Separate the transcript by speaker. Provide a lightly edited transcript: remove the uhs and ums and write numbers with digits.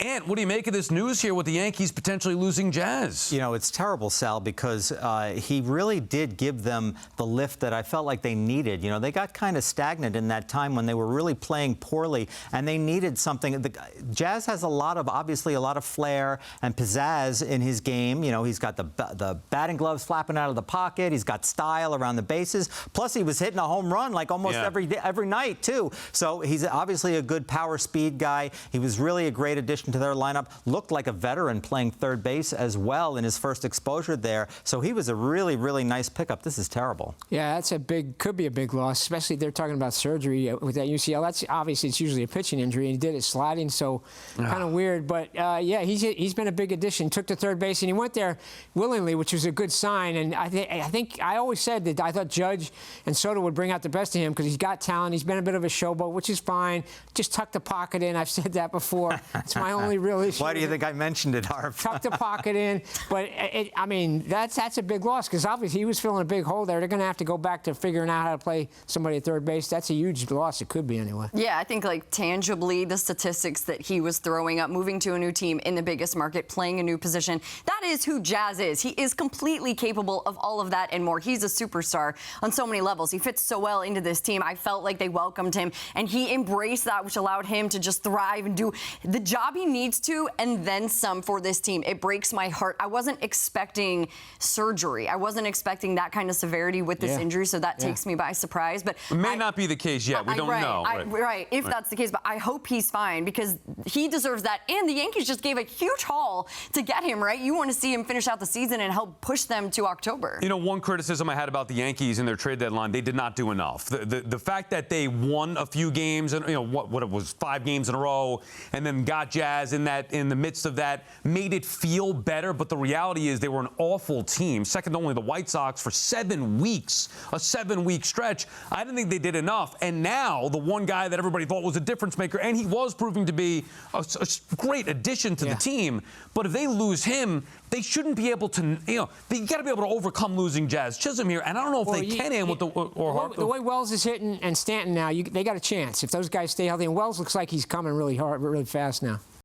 Speaker 1: Ant, what do you make of this news here with the Yankees potentially losing Jazz?
Speaker 2: You know, it's terrible, Sal, because he really did give them the lift that I felt like they needed. You know, they got kind of stagnant in that time when they were really playing poorly, and they needed something. Jazz has obviously a lot of flair and pizzazz in his game. You know, he's got the batting gloves flapping out of the pocket. He's got style around the bases. Plus, he was hitting a home run like almost every night, too. So he's obviously a good power speed guy. He was really a great addition to their lineup. Looked like a veteran playing third base as well in his first exposure there. So he was a really, really nice pickup. This is terrible.
Speaker 3: Yeah, that's could be a big loss, especially if they're talking about surgery with that UCL. That's obviously, it's usually a pitching injury, and he did it sliding, so kind of weird. But yeah, he's been a big addition. Took to third base, and he went there willingly, which was a good sign. And I think I always said that I thought Judge and Soto would bring out the best of him because he's got talent. He's been a bit of a showboat, which is fine. Just tuck the pocket in. I've said that before. It's my only real issue.
Speaker 2: Why do you think I mentioned it, Harp?
Speaker 3: Tuck the pocket in. But, I mean, that's a big loss because obviously he was filling a big hole there. They're going to have to go back to figuring out how to play somebody at third base. That's a huge loss. It could be anyway.
Speaker 4: Yeah, I think, like, tangibly, the statistics that he was throwing up, moving to a new team in the biggest market, playing a new position, that is who Jazz is. He is completely capable of all of that and more. He's a superstar on so many levels. He fits so well into this team. I felt like they welcomed him, and he embraced that, which allowed him to just thrive and do the job he needs to, and then some for this team. It breaks my heart. I wasn't expecting surgery. I wasn't expecting that kind of severity with this injury, so that takes me by surprise. But
Speaker 1: it may not be the case yet. We don't know.
Speaker 4: If that's the case, but I hope he's fine because he deserves that. And the Yankees just gave a huge haul to get him, right? You want to see him finish out the season and help push them to October.
Speaker 1: You know, one criticism I had about the Yankees in their trade deadline, they did not do enough. The fact that they won a few games, and you know what it was, 5 games in a row, and then got Jazz in the midst of that, made it feel better. But the reality is they were an awful team, second to only the White Sox for 7 weeks, a 7-week stretch. I didn't think they did enough. And now the one guy that everybody thought was a difference maker, and he was proving to be a great addition to the team. But if they lose him, they shouldn't be able to, you know, they got to be able to overcome losing Jazz Chisholm here. And I don't know if they can with the
Speaker 3: way Wells is hitting and Stanton now, they got a chance if those guys stay healthy. And Wells looks like he's coming really hard, really fast now.